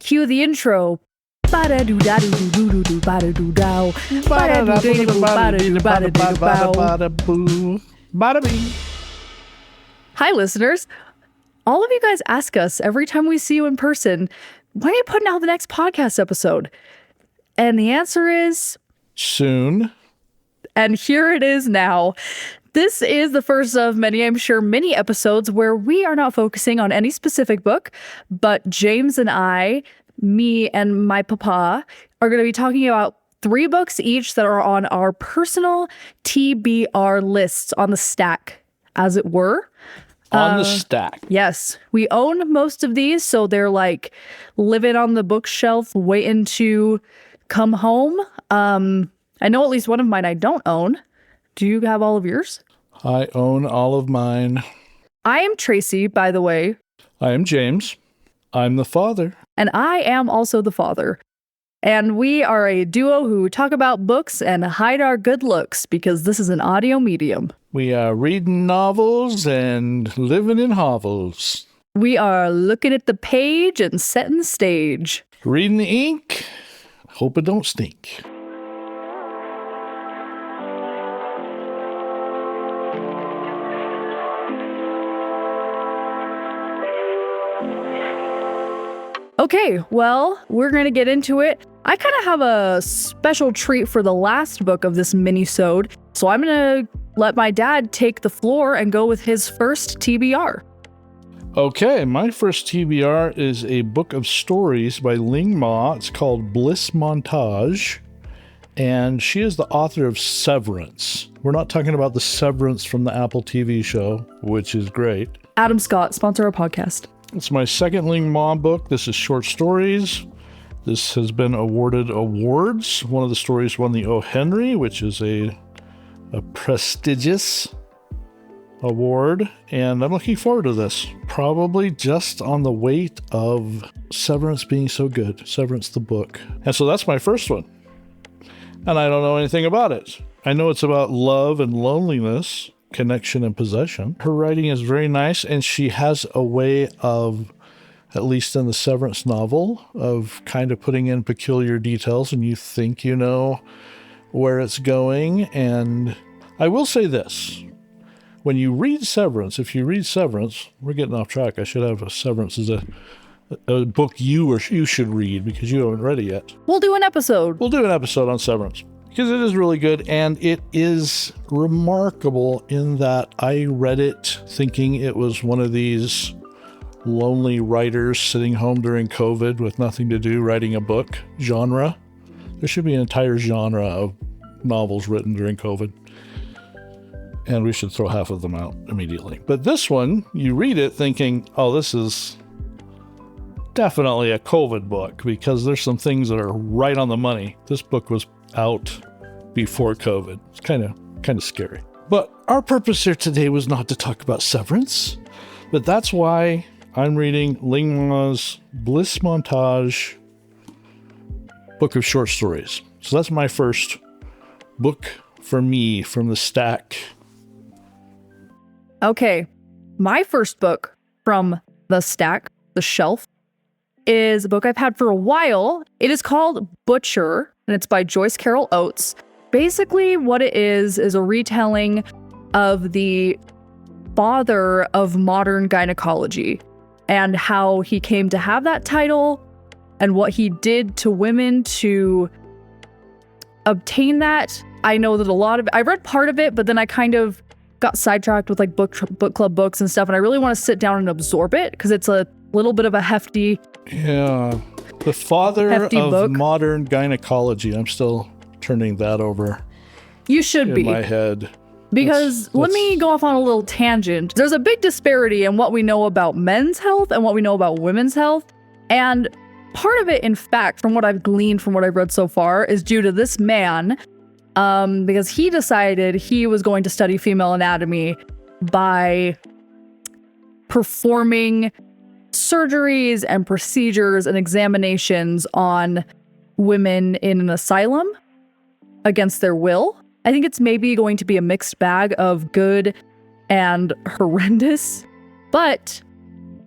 Cue the intro. Ba-da-doo-da-doo-doo-doo-doo-ba-da-doo-dow. Ba-da-doo-da-doo-ba-da-doo-ba-da-doo-bow. Bada bing. Hi, listeners. All of you guys ask us every time we see you in person, when are you putting out the next podcast episode? And the answer is... soon. And here it is now. This is the first of many, I'm sure, many episodes where we are not focusing on any specific book, but James and I, me and my papa, are going to be talking about 3 books each that are on our personal TBR lists on the stack, as it were. On the stack. Yes. We own most of these, so they're like living on the bookshelf, waiting to come home. I know at least one of mine I don't own. Do you have all of yours? I own all of mine. I am Tracy, by the way. I am James. I'm the father. And I am also the father. And we are a duo who talk about books and hide our good looks because this is an audio medium. We are reading novels and living in hovels. We are looking at the page and setting the stage. Reading the ink. Hope it don't stink. Okay, well, we're going to get into it. I kind of have a special treat for the last book of this mini-sode, so I'm going to let my dad take the floor and go with his first TBR. Okay, my first TBR is a book of stories by Ling Ma. It's called Bliss Montage, and she is the author of Severance. We're not talking about the Severance from the Apple TV show, which is great. Adam Scott, sponsor our podcast. It's my second Ling Ma book. This is short stories. This has been awarded awards. One of the stories won the O. Henry, which is a prestigious award, and I'm looking forward to this. Probably just on the weight of Severance being so good. Severance the book. And so that's my first one. And I don't know anything about it. I know it's about love and loneliness, connection and possession. Her writing is very nice, and she has a way of, at least in the Severance novel, of kind of putting in peculiar details, and you think you know where it's going. And I will say this. When you read Severance, if you read Severance, we're getting off track. I should have a Severance as a book you should read because you haven't read it yet. We'll do an episode. We'll do an episode on Severance because it is really good, and it is remarkable in that I read it thinking it was one of these lonely writers sitting home during COVID with nothing to do, writing a book genre. There should be an entire genre of novels written during COVID. And we should throw half of them out immediately. But this one, you read it thinking, oh, this is definitely a COVID book because there's some things that are right on the money. This book was out before COVID. It's kind of scary. But our purpose here today was not to talk about Severance, but that's why I'm reading Ling Ma's Bliss Montage book of short stories. So that's my first book for me from the stack. Okay, my first book from the stack, the shelf, is a book I've had for a while. It is called Butcher, and it's by Joyce Carol Oates. Basically, what it is a retelling of the father of modern gynecology and how he came to have that title and what he did to women to obtain that. I know that I read part of it, but then I kind of got sidetracked with like book club books and stuff, and I really want to sit down and absorb it because it's a little bit of a hefty the father of book. Modern gynecology. I'm still turning that over. You should be in my head. Because let me go off on a little tangent. There's a big disparity in what we know about men's health and what we know about women's health. And part of it, in fact, from what I've gleaned from what I've read so far, is due to this man, because he decided he was going to study female anatomy by performing surgeries and procedures and examinations on women in an asylum against their will. I think it's maybe going to be a mixed bag of good and horrendous, but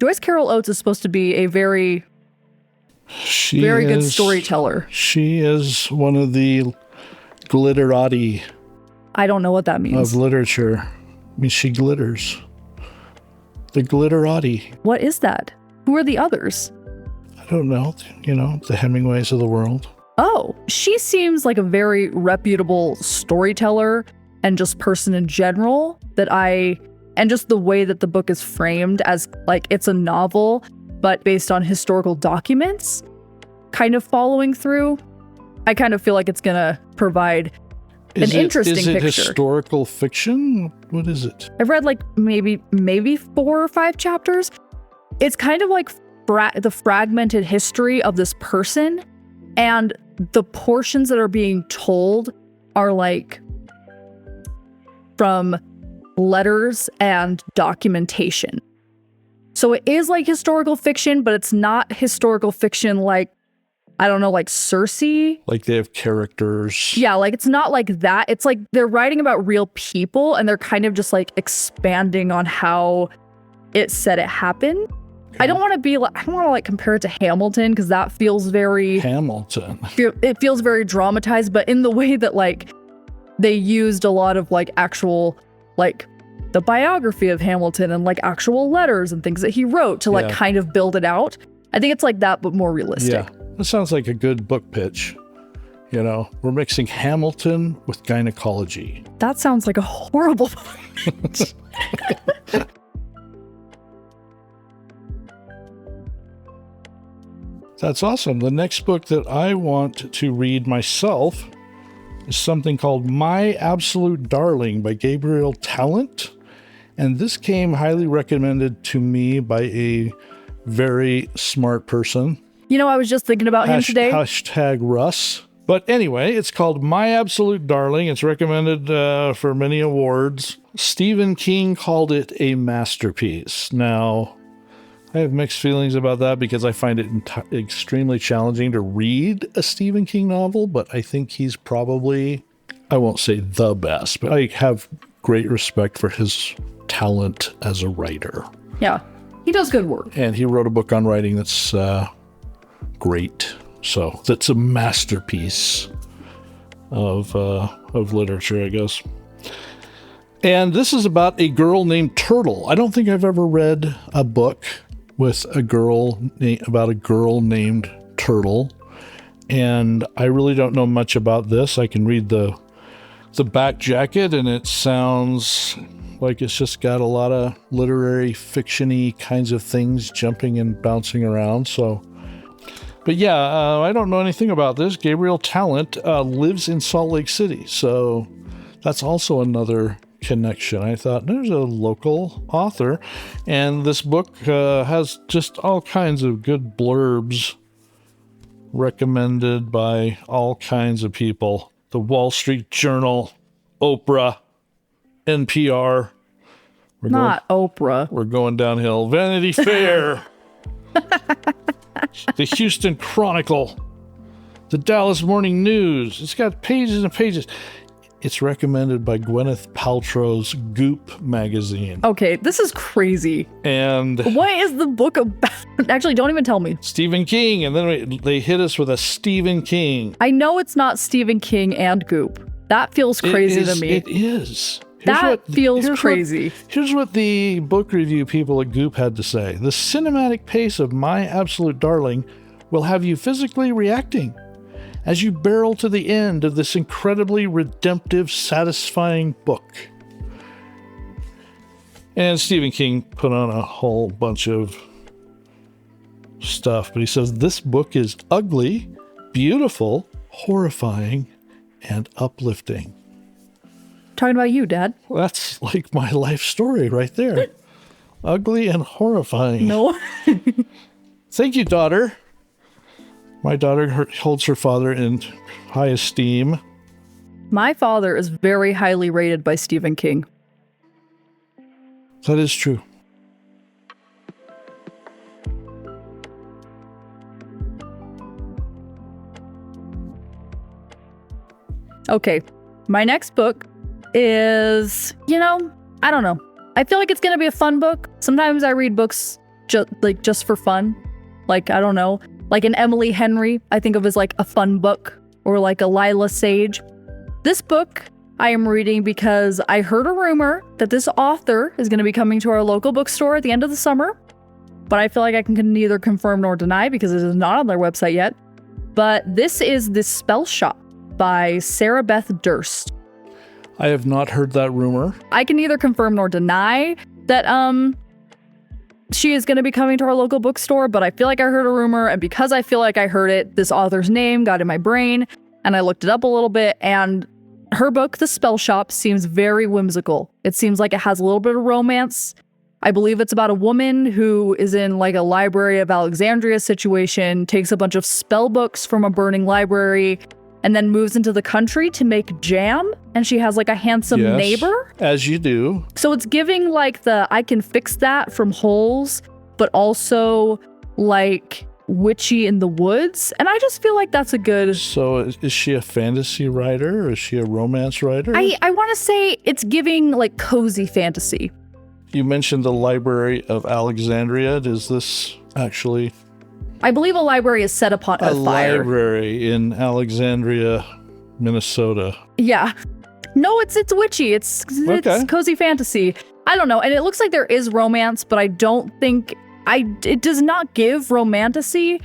Joyce Carol Oates is supposed to be a very She Very good is- storyteller. She is one of the glitterati I don't know what that means. of literature. I mean, she glitters. The glitterati. What is that? Who are the others? I don't know. You know, the Hemingways of the world. Oh, she seems like a very reputable storyteller and just person in general and just the way that the book is framed as like it's a novel, but based on historical documents, kind of following through. I kind of feel like it's going to provide an interesting picture. Is it picture. historical fiction? What is it? I've read like maybe 4 or 5 chapters. It's kind of like the fragmented history of this person, and the portions that are being told are like from letters and documentation. So it is like historical fiction, but it's not historical fiction like, I don't know, like Circe. Like they have characters. Yeah, like it's not like that. It's like they're writing about real people and they're kind of just like expanding on how it said it happened. Okay. I don't want to like compare it to Hamilton because that feels very Hamilton. It feels very dramatized, but in the way that like they used a lot of like actual like the biography of Hamilton and like actual letters and things that he wrote to like kind of build it out. I think it's like that, but more realistic. Yeah. That sounds like a good book pitch. You know, we're mixing Hamilton with gynecology. That sounds like a horrible That's awesome. The next book that I want to read myself is something called My Absolute Darling by Gabriel Talent. And this came highly recommended to me by a very smart person. You know, I was just thinking about him today. Hashtag Russ. But anyway, it's called My Absolute Darling. It's recommended for many awards. Stephen King called it a masterpiece. Now, I have mixed feelings about that because I find it extremely challenging to read a Stephen King novel, but I think he's probably, I won't say the best, but I have great respect for his talent as a writer. Yeah, he does good work. And he wrote a book on writing that's great. So that's a masterpiece of literature, I guess. And this is about a girl named Turtle. I don't think I've ever read a book with about a girl named Turtle. And I really don't know much about this. I can read the back jacket, and it sounds like it's just got a lot of literary fiction-y kinds of things jumping and bouncing around. So, but yeah, I don't know anything about this. Gabriel Talent lives in Salt Lake City, so that's also another connection. I thought there's a local author, and this book has just all kinds of good blurbs recommended by all kinds of people. The Wall Street Journal, Oprah, NPR. Oprah. We're going downhill. Vanity Fair. The Houston Chronicle. The Dallas Morning News. It's got pages and pages. It's recommended by Gwyneth Paltrow's Goop magazine. Okay, this is crazy. And what is the book about? Actually, don't even tell me. Stephen King. And then they hit us with a Stephen King. I know it's not Stephen King and Goop. That feels crazy to me. It is. Feels crazy. Here's what the book review people at Goop had to say. The cinematic pace of My Absolute Darling will have you physically reacting as you barrel to the end of this incredibly redemptive, satisfying book. And Stephen King put on a whole bunch of stuff, but he says this book is ugly, beautiful, horrifying, and uplifting. Talking about you, Dad. Well, that's like my life story right there. Ugly and horrifying. No. Thank you, daughter. My daughter holds her father in high esteem. My father is very highly rated by Stephen King. That is true. Okay, my next book is, I don't know. I feel like it's going to be a fun book. Sometimes I read books just for fun. Like, I don't know. Like an Emily Henry, I think of as like a fun book, or like a Lila Sage. This book I am reading because I heard a rumor that this author is going to be coming to our local bookstore at the end of the summer, but I feel like I can neither confirm nor deny because it is not on their website yet. But this is The Spell Shop by Sarah Beth Durst. I have not heard that rumor. I can neither confirm nor deny that she is going to be coming to our local bookstore, but I feel like I heard a rumor, and because I feel like I heard it, this author's name got in my brain, and I looked it up a little bit, and her book, The Spell Shop, seems very whimsical. It seems like it has a little bit of romance. I believe it's about a woman who is in like a Library of Alexandria situation, takes a bunch of spell books from a burning library, and then moves into the country to make jam, and she has like a handsome neighbor. As you do. So it's giving like the I can fix that from Holes, but also like witchy in the woods. And I just feel like that's a good... So is she a fantasy writer or is she a romance writer? I want to say it's giving like cozy fantasy. You mentioned the Library of Alexandria. Is this actually... I believe a library is set upon a fire. Library in Alexandria, Minnesota. Yeah. No, it's witchy. It's cozy fantasy. I don't know. And it looks like there is romance, but I don't think... it does not give romantasy,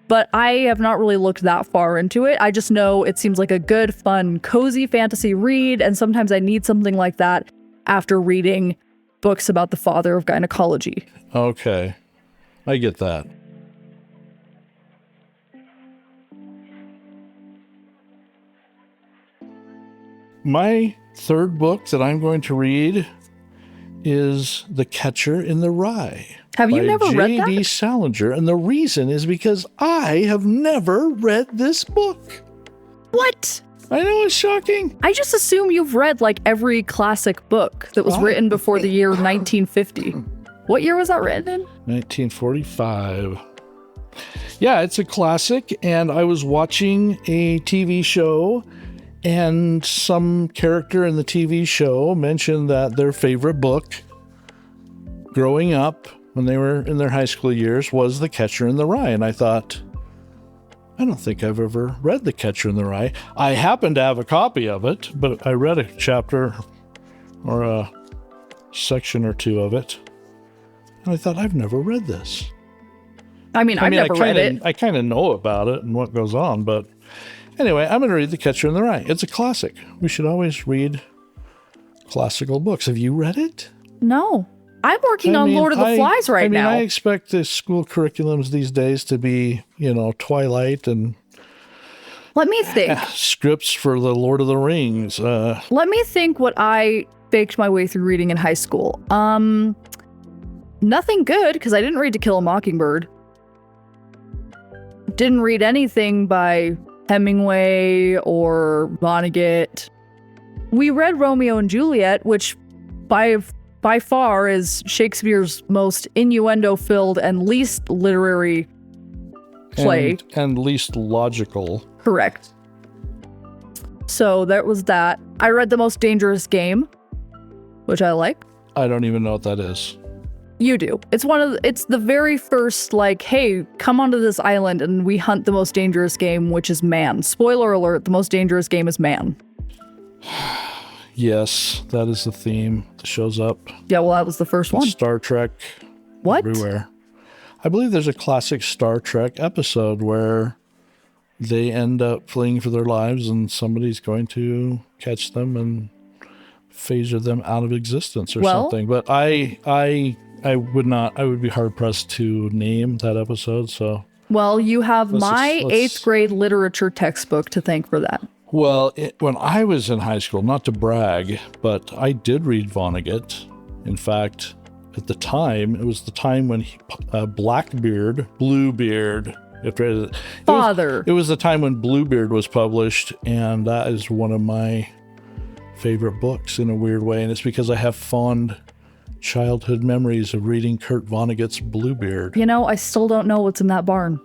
but I have not really looked that far into it. I just know it seems like a good, fun, cozy fantasy read, and sometimes I need something like that after reading books about the father of gynecology. Okay. I get that. My third book that I'm going to read is The Catcher in the Rye. Have you never read that? J.D. Salinger, and the reason is because I have never read this book. What? I know, it's shocking. I just assume you've read like every classic book that was written before the year 1950. What year was that written in? 1945. Yeah, it's a classic, and I was watching a TV show, and some character in the TV show mentioned that their favorite book growing up when they were in their high school years was The Catcher in the Rye. And I thought, I don't think I've ever read The Catcher in the Rye. I happen to have a copy of it, but I read a chapter or a section or two of it. And I thought, I've never read this. I've never read it. I kind of know about it and what goes on, but anyway, I'm going to read The Catcher in the Rye. It's a classic. We should always read classical books. Have you read it? No. I'm working on Lord of the Flies right now. I expect the school curriculums these days to be, Twilight and... Let me think. Scripts for the Lord of the Rings. Let me think what I faked my way through reading in high school. Nothing good, because I didn't read To Kill a Mockingbird. Didn't read anything by Hemingway or Vonnegut. We read Romeo and Juliet, which by far is Shakespeare's most innuendo-filled and least literary play. And least logical. Correct. So that was that. I read The Most Dangerous Game, which I like. I don't even know what that is. You do. It's the very first, hey, come onto this island and we hunt the most dangerous game, which is man. Spoiler alert, the most dangerous game is man. Yes, that is the theme that shows up. Yeah, well, that was the first one. Star Trek. What? Everywhere. I believe there's a classic Star Trek episode where they end up fleeing for their lives and somebody's going to catch them and phaser them out of existence or something. But I would be hard pressed to name that episode. So, well, you have my 8th grade literature textbook to thank for that. Well, when I was in high school, not to brag, but I did read Vonnegut. In fact, at the time, it was the time when Bluebeard. It was the time when Bluebeard was published, and that is one of my favorite books in a weird way. And it's because I have fond childhood memories of reading Kurt Vonnegut's Bluebeard. I still don't know what's in that barn.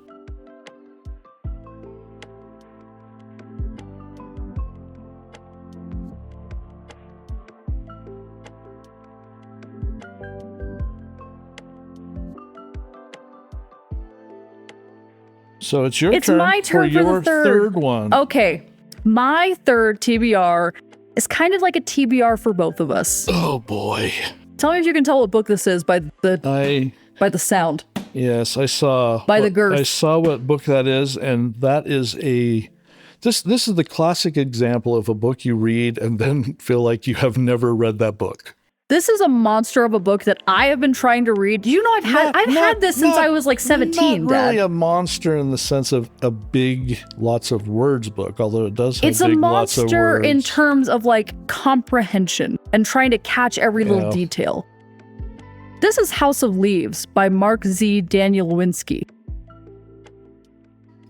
So it's your It's turn. my turn for your the third one. Okay. My third TBR is kind of like a TBR for both of us. Oh boy. Tell me if you can tell what book this is by the sound. Yes, I saw the girth. I saw what book that is, and that is this is the classic example of a book you read and then feel like you have never read that book. This is a monster of a book that I have been trying to read. You know, I've had this since I was like 17, Not Dad. really a monster in the sense of a big, lots of words book, although it does have It's big, a lots of monster words. in terms of like comprehension and trying to catch every little detail. This is House of Leaves by Mark Z. Danielewski.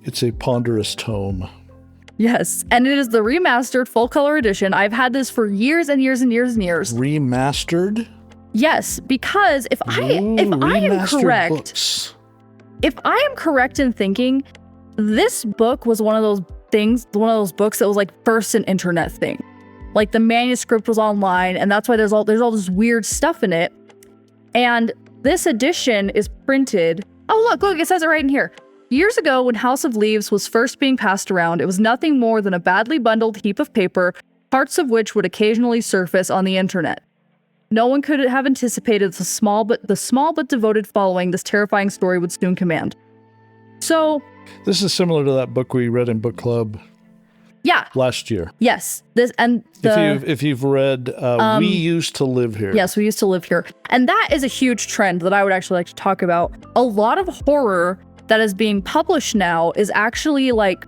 It's a ponderous tome. Yes, and it is the remastered full color edition. I've had this for years and years and years and years. Remastered? Yes, because if I am correct, books. if I am correct in thinking, this book was one of those books that was like first an internet thing. Like the manuscript was online, and that's why there's all this weird stuff in it. And this edition is printed. Oh, look, it says it right in here. Years ago, when House of Leaves was first being passed around, it was nothing more than a badly bundled heap of paper, parts of which would occasionally surface on the internet. No one could have anticipated the small but devoted following this terrifying story would soon command. So, this is similar to that book we read in book club. Yeah. Last year. Yes. If you've read We Used to Live Here. Yes, We Used to Live Here. And that is a huge trend that I would actually like to talk about. A lot of horror that is being published now is actually like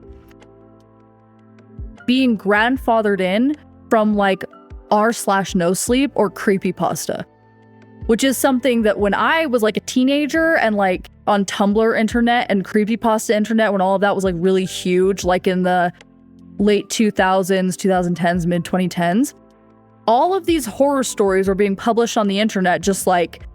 being grandfathered in from like r/no sleep or creepypasta, which is something that when I was like a teenager and like on Tumblr internet and creepypasta internet, when all of that was like really huge, like in the late 2000s, 2010s, mid 2010s, all of these horror stories were being published on the internet just like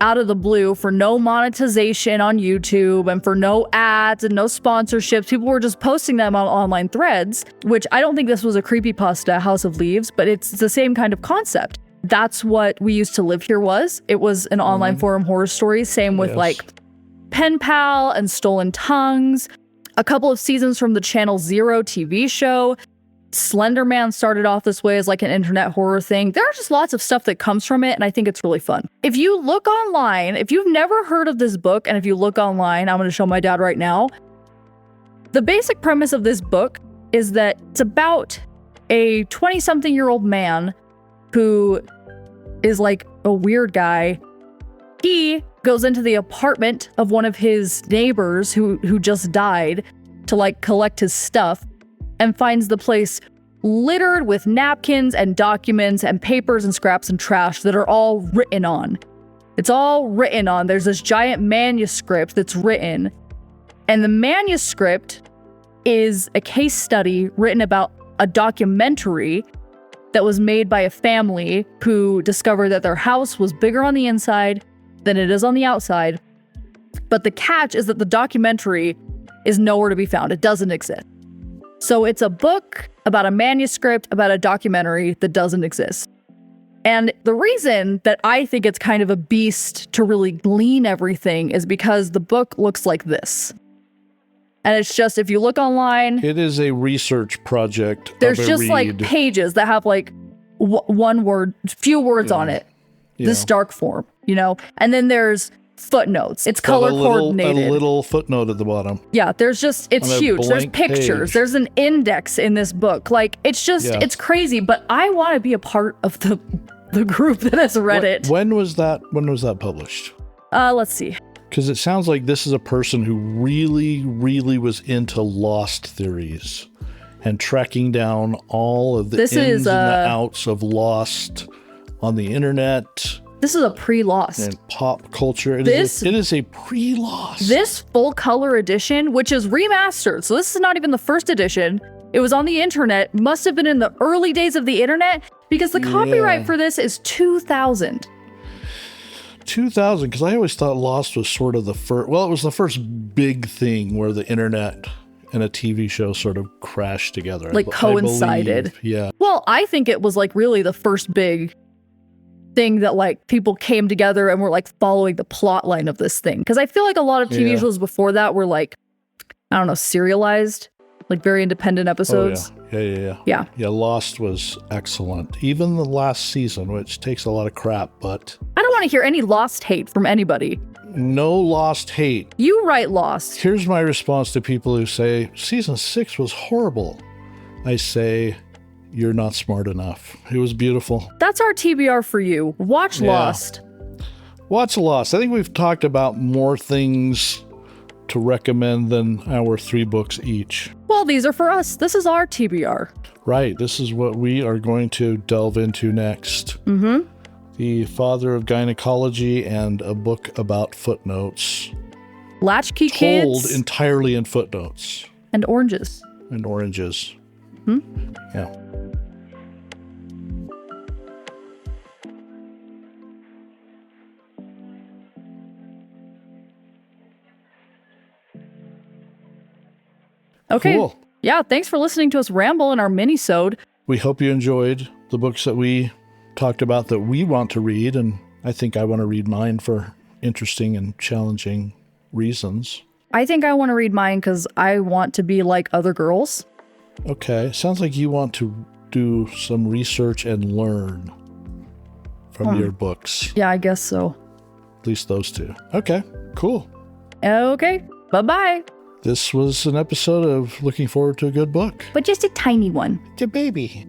out of the blue for no monetization on YouTube and for no ads and no sponsorships. People were just posting them on online threads, which I don't think this was a creepypasta, House of Leaves, but it's the same kind of concept. That's what We Used to Live Here was. It was an online forum horror story. Same with like Pen Pal and Stolen Tongues. A couple of seasons from the Channel Zero TV show. Slender Man started off this way as like an internet horror thing. There are just lots of stuff that comes from it, and I think it's really fun. If you look online, if you've never heard of this book, and if you look online, I'm going to show my dad right now. The basic premise of this book is that it's about a 20-something-year-old man who is like a weird guy. He goes into the apartment of one of his neighbors who just died to like collect his stuff, and finds the place littered with napkins and documents and papers and scraps and trash that are all written on. It's all written on. There's this giant manuscript that's written, and the manuscript is a case study written about a documentary that was made by a family who discovered that their house was bigger on the inside than it is on the outside. But the catch is that the documentary is nowhere to be found. It doesn't exist. So it's a book about a manuscript about a documentary that doesn't exist. And the reason that I think it's kind of a beast to really glean everything is because the book looks like this. And it's just, if you look online, it is a research project. There's just like pages that have like one word, few words on it. This dark form, you know? And then there's footnotes. It's color coordinated. A little footnote at the bottom. Yeah, there's just, it's huge. There's pictures. Page. There's an index in this book. Like, it's just, it's crazy. But I want to be a part of the group that has read it. When was that published? Let's see. Because it sounds like this is a person who really, really was into lost theories and tracking down all of the ins and the outs of Lost on the internet. This is a pre-Lost. And pop culture. It is a pre-Lost. This full color edition, which is remastered, so this is not even the first edition. It was on the internet, must have been in the early days of the internet, because the copyright for this is 2000. 2000, because I always thought Lost was sort of the first, well, it was the first big thing where the internet and a TV show sort of crashed together. Like coincided. Yeah. Well, I think it was like really the first big thing that like people came together and were like following the plot line of this thing. Because I feel like a lot of TV shows before that were like, I don't know, serialized, like very independent episodes. Oh, yeah. Yeah. Yeah, Lost was excellent. Even the last season, which takes a lot of crap, but I don't want to hear any Lost hate from anybody. no Lost hate. You write Lost. Here's my response to people who say, season 6 was horrible. I say, you're not smart enough. It was beautiful. That's our TBR for you. Watch Lost. Watch Lost. I think we've talked about more things to recommend than our 3 books each. Well, these are for us. This is our TBR. Right. This is what we are going to delve into next. Mm-hmm. The Father of Gynecology and a book about footnotes. Latchkey Told Kids. entirely in footnotes. And oranges. And oranges. Yeah. Okay. Cool. Yeah, thanks for listening to us ramble in our mini-sode. We hope you enjoyed the books that we talked about that we want to read, and I think I want to read mine for interesting and challenging reasons. I think I want to read mine because I want to be like other girls. Okay, sounds like you want to do some research and learn from your books. Yeah, I guess so. At least those 2. Okay, cool. Okay, bye-bye. This was an episode of Looking Forward to a Good Book. But just a tiny one. It's a baby.